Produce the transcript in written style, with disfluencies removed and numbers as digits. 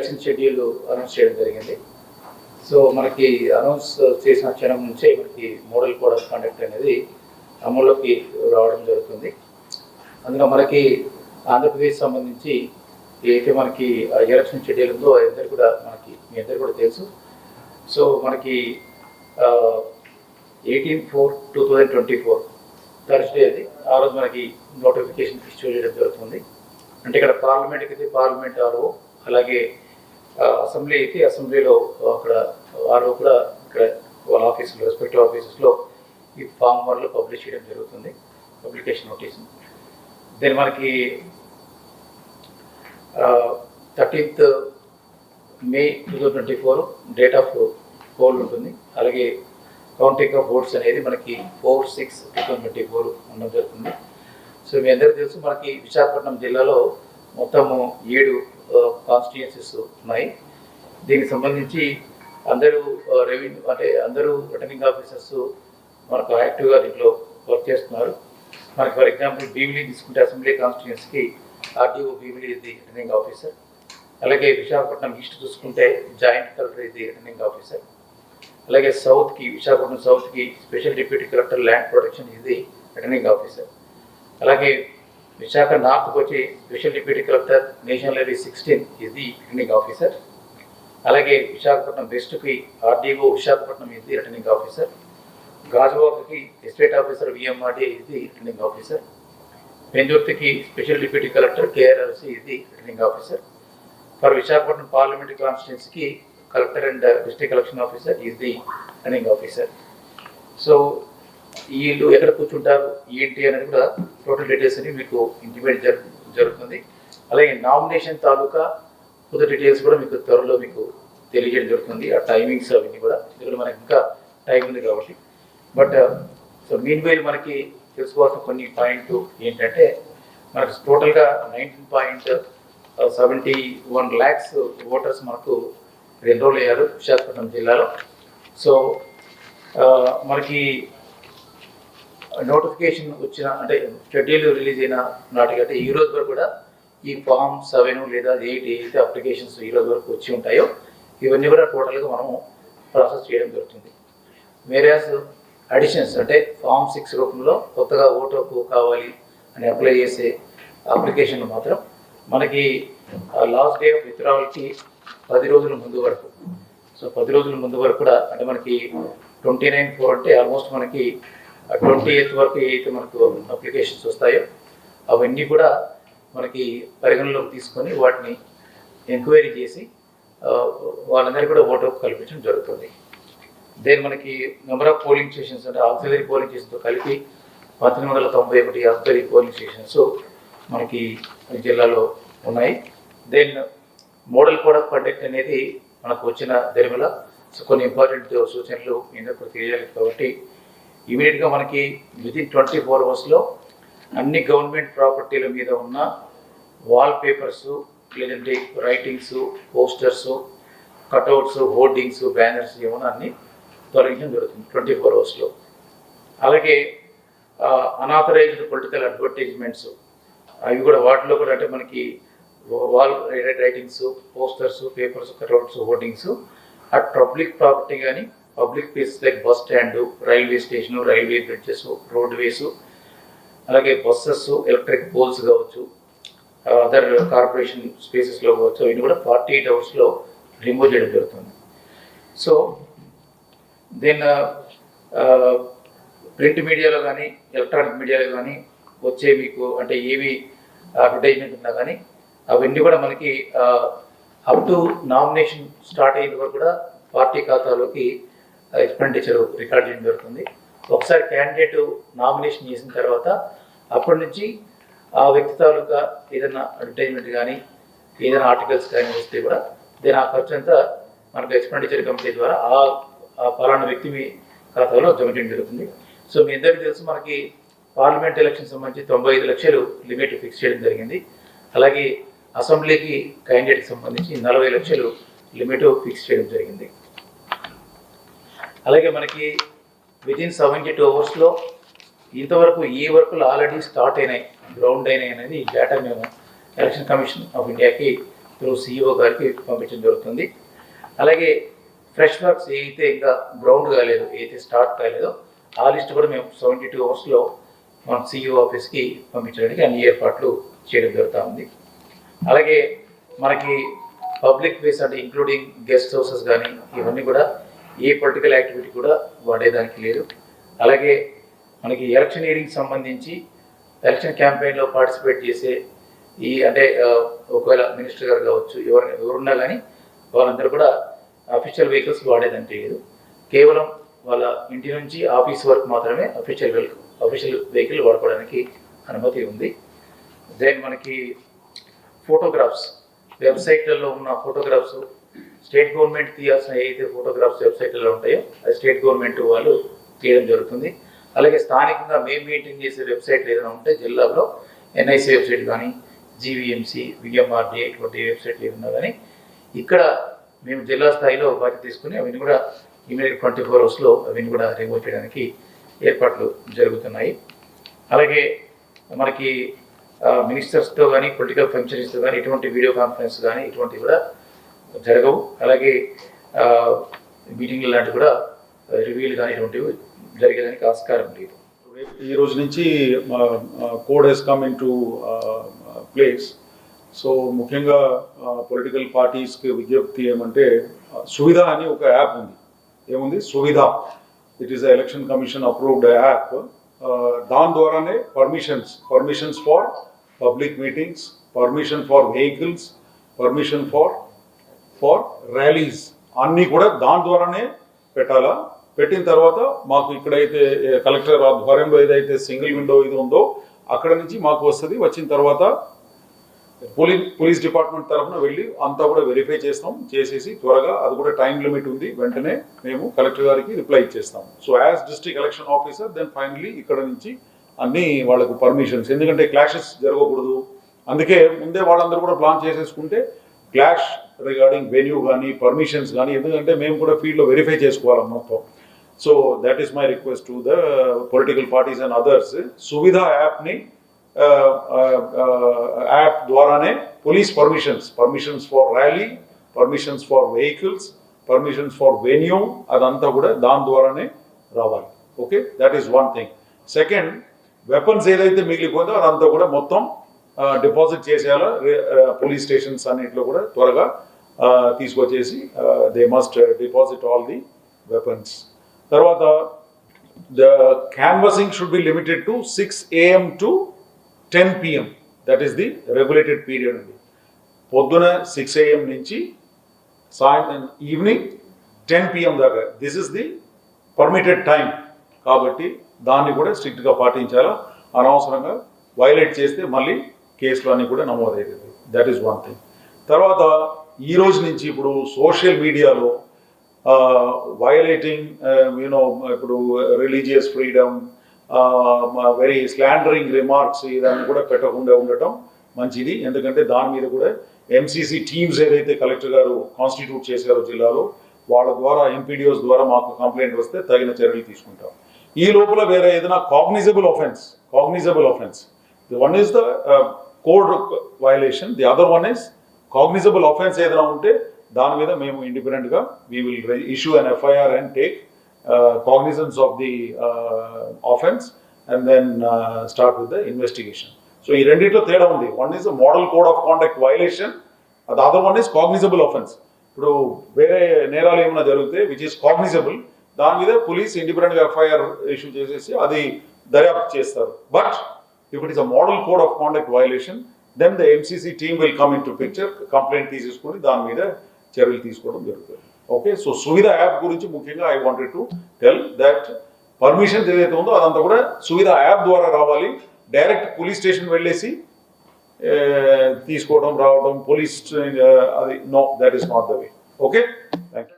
Election schedule announce చేయడం జరిగింది. So మనకి అనౌన్స్ చేసిన క్షణం నుంచే మనకి మోడల్ కోడ్ ఆఫ్ కండక్ట్ అనేది అమల్లోకి రావడం జరుగుతుంది. అందులో మనకి ఆంధ్రప్రదేశ్ సంబంధించి ఏదైతే మనకి ఎలక్షన్ షెడ్యూల్ ఉందో అందరు కూడా మీ అందరు కూడా తెలుసు. సో మనకి 18/4/2024 థర్స్డే అది ఆ రోజు మనకి నోటిఫికేషన్ ఇష్యూ చేయడం జరుగుతుంది. అంటే ఇక్కడ పార్లమెంట్కి అయితే పార్లమెంట్ ఆర్ఓ, అలాగే అసెంబ్లీ అయితే అసెంబ్లీలో అక్కడ ఆర్ఓ కూడా ఇక్కడ వాళ్ళ ఆఫీసులో రెస్పెక్టివ్ ఆఫీసెస్లో ఈ ఫామ్ 1లో పబ్లిష్ చేయడం జరుగుతుంది, పబ్లికేషన్ నోటీస్. దెన్ మనకి 13th May 2024 date of poll ఉంటుంది. అలాగే కౌంటింగ్ ఆఫ్ ఓట్స్ అనేది మనకి 4/6/2024 ఉండడం జరుగుతుంది. సో మీ అందరికీ తెలుసు మనకి విశాఖపట్నం జిల్లాలో మొత్తము 7 కాన్స్టిట్యుయెన్సీస్ ఉన్నాయి. దీనికి సంబంధించి అందరూ రెవెన్యూ అంటే అందరూ రిటర్నింగ్ ఆఫీసర్స్ మనకు యాక్టివ్గా దీంట్లో వర్క్ చేస్తున్నారు. మనకి ఫర్ ఎగ్జాంపుల్ భీమిలి తీసుకుంటే అసెంబ్లీ కాన్స్టిట్యుయెన్సీకి ఆర్డీఓ భీమిలి ఇది రిటర్నింగ్ ఆఫీసర్. అలాగే విశాఖపట్నం ఈస్ట్ చూసుకుంటే జాయింట్ కలెక్టర్ ఇది రిటర్నింగ్ ఆఫీసర్. అలాగే సౌత్కి విశాఖపట్నం సౌత్కి special deputy collector land protection ఇది రిటర్నింగ్ ఆఫీసర్. అలాగే విశాఖ నార్త్కి వచ్చి special deputy collector national levy 16 ఇది రిటర్నింగ్ ఆఫీసర్. అలాగే విశాఖపట్నం వెస్ట్కి ఆర్డీఓ విశాఖపట్నం ఇది రిటర్నింగ్ ఆఫీసర్. గాజువాకకి ఎస్టేట్ ఆఫీసర్ విఎంఆర్డీ ఇది రిటర్నింగ్ ఆఫీసర్. పెందుర్తికి స్పెషల్ డిప్యూటీ కలెక్టర్ కేఆర్ఆర్సీ ఇది returning officer. For Visakhapatnam parliamentary కాన్స్టిట్యున్సీకి collector and district election officer is the returning officer. So వీళ్ళు ఎక్కడ కూర్చుంటారు ఏంటి అనేది కూడా టోటల్ డీటెయిల్స్ అని మీకు ఇంటిమేట్ జరుగుతుంది. అలాగే నామినేషన్ తాలూకా కొత్త డీటెయిల్స్ కూడా మీకు త్వరలో మీకు తెలియజేయడం జరుగుతుంది. ఆ టైమింగ్స్ అవన్నీ కూడా ఎందుకంటే మనకి ఇంకా టైం ఉంది కాబట్టి. బట్ సో మీన్ వైల్ మనకి తెలుసుకోవాల్సిన కొన్ని పాయింట్ ఏంటంటే మనకు టోటల్గా 19.71 lakhs ఓటర్స్ మనకు ఎన్రోల్ అయ్యారు విశాఖపట్నం జిల్లాలో. సో మనకి నోటిఫికేషన్ వచ్చిన అంటే షెడ్యూల్ రిలీజ్ అయిన నాటికంటే ఈ రోజు వరకు కూడా ఈ ఫామ్ 7 లేదా 8 ఏదైతే అప్లికేషన్స్ ఈ రోజు వరకు వచ్చి ఉంటాయో ఇవన్నీ కూడా టోటల్గా మనము ప్రాసెస్ చేయడం జరుగుతుంది. వేరేస్ అడిషన్స్ అంటే ఫామ్ 6 రూపంలో కొత్తగా ఓటు హక్కు కావాలి అని అప్లై చేసే అప్లికేషన్ మాత్రం మనకి లాస్ట్ డే ఆఫ్ విత్డ్రావల్కి 10 రోజుల ముందు వరకు. సో 10 రోజుల ముందు వరకు కూడా అంటే మనకి 29/4 అంటే ఆల్మోస్ట్ మనకి 28th వరకు ఏదైతే మనకు అప్లికేషన్స్ వస్తాయో అవన్నీ కూడా మనకి పరిగణలోకి తీసుకొని వాటిని ఎంక్వైరీ చేసి వాళ్ళందరికీ కూడా ఓటు హక్కు కల్పించడం జరుగుతుంది. దెన్ మనకి నెంబర్ ఆఫ్ పోలింగ్ స్టేషన్స్ అంటే ఆక్సిలరీ పోలింగ్ స్టేషన్తో కలిపి 1891 ఆక్సిలరీ పోలింగ్ స్టేషన్స్ మనకి జిల్లాలో ఉన్నాయి. Then model code of conduct అనేది మనకు వచ్చిన దరిమిల సో కొన్ని ఇంపార్టెంట్ సూచనలు ఎందుకు తెలియాలి కాబట్టి ఇమీడియట్గా మనకి వితిన్ 24 hours అన్ని గవర్నమెంట్ ప్రాపర్టీల మీద ఉన్న వాల్ పేపర్స్ లేదంటే writings, posters, cutouts, hoardings, banners ఏమన్నా అన్ని తొలగించడం జరుగుతుంది 24 hours. అలాగే అనాథరైజ్డ్ పొలిటికల్ అడ్వర్టైజ్మెంట్స్ అవి కూడా వాటిలో కూడా అంటే మనకి wall writings, posters, papers, cutouts, hoardings at public property కానీ public places like bus stand, railway station, railway bridges, roadways, అలాగే బస్సెస్, ఎలక్ట్రిక్ పోల్స్ కావచ్చు, అదర్ కార్పొరేషన్ స్పేసెస్లో కావచ్చు ఇవి కూడా 48 hours రిమూవ్ చేయడం జరుగుతుంది. సో దెన్ ప్రింట్ మీడియాలో కానీ ఎలక్ట్రానిక్ మీడియాలో కానీ వచ్చే మీకు అంటే ఏవి అడ్వర్టైజ్మెంట్ ఉన్నా కానీ అవన్నీ కూడా మనకి అప్ టు నామినేషన్ స్టార్ట్ అయిన వరకు కూడా పార్టీ ఖాతాలోకి ఎక్స్పెండిచర్ రికార్డ్ చేయడం జరుగుతుంది. ఒకసారి క్యాండిడేట్ నామినేషన్ చేసిన తర్వాత అప్పటి నుంచి ఆ వ్యక్తి తాలూకా ఏదైనా అడ్వర్టైజ్మెంట్ కానీ ఏదైనా ఆర్టికల్స్ కానీ వస్తే కూడా దీని ఆ ఖర్చు అంతా మనకు ఎక్స్పెండిచర్ కమిటీ ద్వారా ఆ పలానా వ్యక్తి మీ ఖాతాలో జమ చేయడం జరుగుతుంది. సో మీ అందరికీ తెలుసు మనకి పార్లమెంట్ ఎలక్షన్ సంబంధించి 95 లక్షలు లిమిట్ ఫిక్స్ చేయడం జరిగింది. అలాగే అసెంబ్లీకి క్యాండిడేట్కి సంబంధించి 40 లక్షలు లిమిట్ ఫిక్స్ చేయడం జరిగింది. అలాగే మనకి వితిన్ 72 hours ఇంతవరకు ఈ వర్కులు ఆల్రెడీ స్టార్ట్ అయినాయి, గ్రౌండ్ అయినాయి అనేది డేటా మేము ఎలక్షన్ కమిషన్ ఆఫ్ ఇండియాకి త్రూ సిఇఓ గారికి పంపించడం జరుగుతుంది. అలాగే ఫ్రెష్ వర్క్స్ ఏదైతే ఇంకా గ్రౌండ్ కాలేదో, ఏదైతే స్టార్ట్ కాలేదో ఆ లిస్ట్ కూడా మేము 72 అవర్స్లో మన సిఇఓ ఆఫీస్కి పంపించడానికి అన్ని ఏర్పాట్లు చేయడం జరుగుతూ ఉంది. అలాగే మనకి పబ్లిక్ ప్లేస్ అంటే ఇంక్లూడింగ్ గెస్ట్ హౌసెస్ కానీ ఇవన్నీ కూడా ఏ పొలిటికల్ యాక్టివిటీ కూడా వాడేదానికి లేదు. అలాగే మనకి ఎలక్షన్ ఎయిడింగ్ సంబంధించి ఎలక్షన్ క్యాంపెయిన్లో పార్టిసిపేట్ చేసే అంటే ఒకవేళ మినిస్టర్ గారు కావచ్చు ఎవరున్నా కానీ వాళ్ళందరూ కూడా అఫీషియల్ వెహికల్స్ వాడేదంటే లేదు. కేవలం వాళ్ళ ఇంటి నుంచి ఆఫీస్ వర్క్ మాత్రమే అఫీషియల్ వెహికల్ వాడుకోవడానికి అనుమతి ఉంది. దెన్ మనకి ఫోటోగ్రాఫ్స్, వెబ్సైట్లలో ఉన్న ఫోటోగ్రాఫ్స్ స్టేట్ గవర్నమెంట్ తీయాల్సిన ఏదైతే ఫోటోగ్రాఫ్స్ వెబ్సైట్లలో ఉంటాయో అది స్టేట్ గవర్నమెంట్ వాళ్ళు తీయడం జరుగుతుంది. అలాగే స్థానికంగా మేము మెయింటైన్ చేసే వెబ్సైట్లు ఏదైనా ఉంటే జిల్లాలో ఎన్ఐసి వెబ్సైట్ కానీ జీవీఎంసీ, విఎంఆర్డి ఇటువంటి వెబ్సైట్లు ఏమన్నా కానీ ఇక్కడ మేము జిల్లా స్థాయిలో బాధ్యత తీసుకుని అవన్నీ కూడా ఇమీడియట్ 24 అవర్స్లో అవన్నీ కూడా రిమూవ్ చేయడానికి ఏర్పాట్లు జరుగుతున్నాయి. అలాగే మనకి మినిస్టర్స్తో కానీ పొలిటికల్ ఫంక్షన్స్తో కానీ ఇటువంటి వీడియో కాన్ఫరెన్స్ కానీ ఇటువంటివి కూడా జరగవు. అలాగే మీటింగ్లు లాంటివి కూడా రివ్యూలు కానీ ఇటువంటివి జరిగేదానికి ఆస్కారం లేదు. ఈ రోజు నుంచి code has come into place. So ముఖ్యంగా పొలిటికల్ పార్టీస్కి విజ్ఞప్తి ఏమంటే సువిధ అని ఒక యాప్ ఉంది. ఏముంది? Suvidha. It is election commission approved app. దాని ద్వారానే permissions for public meetings, permission for vehicles, permission for rallies అన్నీ కూడా దాని ద్వారానే పెట్టాలా. పెట్టిన తర్వాత మాకు ఇక్కడైతే కలెక్టర్ ఆధ్వర్యంలో ఏదైతే సింగిల్ విండో ఇది ఉందో అక్కడ నుంచి మాకు వస్తుంది. వచ్చిన తర్వాత పోలీస్ డిపార్ట్మెంట్ తరఫున వెళ్ళి అంతా కూడా వెరిఫై చేసేసి త్వరగా అది కూడా టైం లిమిట్ ఉంది, వెంటనే మేము కలెక్టర్ గారికి రిప్లై ఇచ్చేస్తాము. So as district election officer then finally ఇక్కడ నుంచి అన్ని వాళ్ళకు పర్మిషన్స్, ఎందుకంటే క్లాషెస్ జరగకూడదు. అందుకే ముందే వాళ్ళందరూ కూడా ప్లాన్ చేసేసుకుంటే క్లాష్ రిగార్డింగ్ వెన్యూ కానీ పర్మిషన్స్ కానీ, ఎందుకంటే మేము కూడా ఫీల్డ్లో వెరిఫై చేసుకోవాలి మొత్తం. So that is my request to the political parties and others. Suvidha యాప్ని యాప్ ద్వారానే police permissions for rally, permissions for vehicles, permissions for venue అదంతా కూడా దాని ద్వారానే రావాలి. Okay, that is one thing. Second, weapons ఏదైతే మిగిలిపోయిందో అదంతా కూడా మొత్తం డిపాజిట్ చేసేయాలా పోలీస్ స్టేషన్స్ అన్నింటిలో కూడా త్వరగా తీసుకొచ్చేసి they must deposit all the weapons. తర్వాత the canvassing should be limited to 6 AM to 10 PM. That is the regulated period అండి. పొద్దున 6 AM నుంచి ఈవినింగ్ 10 PM దాకా this is the permitted time. కాబట్టి దాన్ని కూడా స్ట్రిక్ట్గా పాటించాలా. అనవసరంగా వైలేట్ చేస్తే మళ్ళీ కేసులు అన్నీ కూడా నమోదవుతుంది. That is one thing. తర్వాత ఈ రోజు నుంచి ఇప్పుడు సోషల్ మీడియాలో వైలేటింగ్ ఇప్పుడు religious freedom, very slandering remarks ఇదాన్ని కూడా పెట్టకుండా ఉండటం మంచిది. ఎందుకంటే దాని మీద కూడా ఎంసీసీ టీమ్స్ ఏదైతే కలెక్టర్ గారు కాన్స్టిట్యూట్ చేశారో జిల్లాలో వాళ్ళ ద్వారా ఎంపీడీఓస్ ద్వారా మాకు కంప్లైంట్ వస్తే తగిన చర్యలు తీసుకుంటాం. ఈ లోపల వేరే ఏదైనా cognisable offense. The one is the code violation, the other one is cognizable offense ఏదైనా ఉంటే దాని మీద మేము ఇండిపెండెంట్గా we will issue an FIR and take cognizance of the offense and then start with the investigation. So ఈ రెండిట్లో తేడా ఉంది. One is a model code of conduct violation, the other one is cognizable offense. ఇప్పుడు వేరే నేరాలు ఏమైనా జరిగితే which is cognisable దాని మీద పోలీస్ ఇండిపెండెంట్గా FIR ఇష్యూ చేసేసి అది దర్యాప్తు చేస్తారు. But if it is a model code of conduct violation, then the MCC team will come into picture, complaint తీసేసుకొని దాని మీద చర్యలు తీసుకోవడం జరుగుతుంది. ఓకే, సో సువిధ యాప్ గురించి ముఖ్యంగా I wanted to tell that permissions ఏదైతే ఉందో అదంతా కూడా సువిధ యాప్ ద్వారా రావాలి. డైరెక్ట్ పోలీస్ స్టేషన్ వెళ్ళేసి తీసుకోవడం రావడం పోలీస్ అది no, that is not the way. Okay, thank you.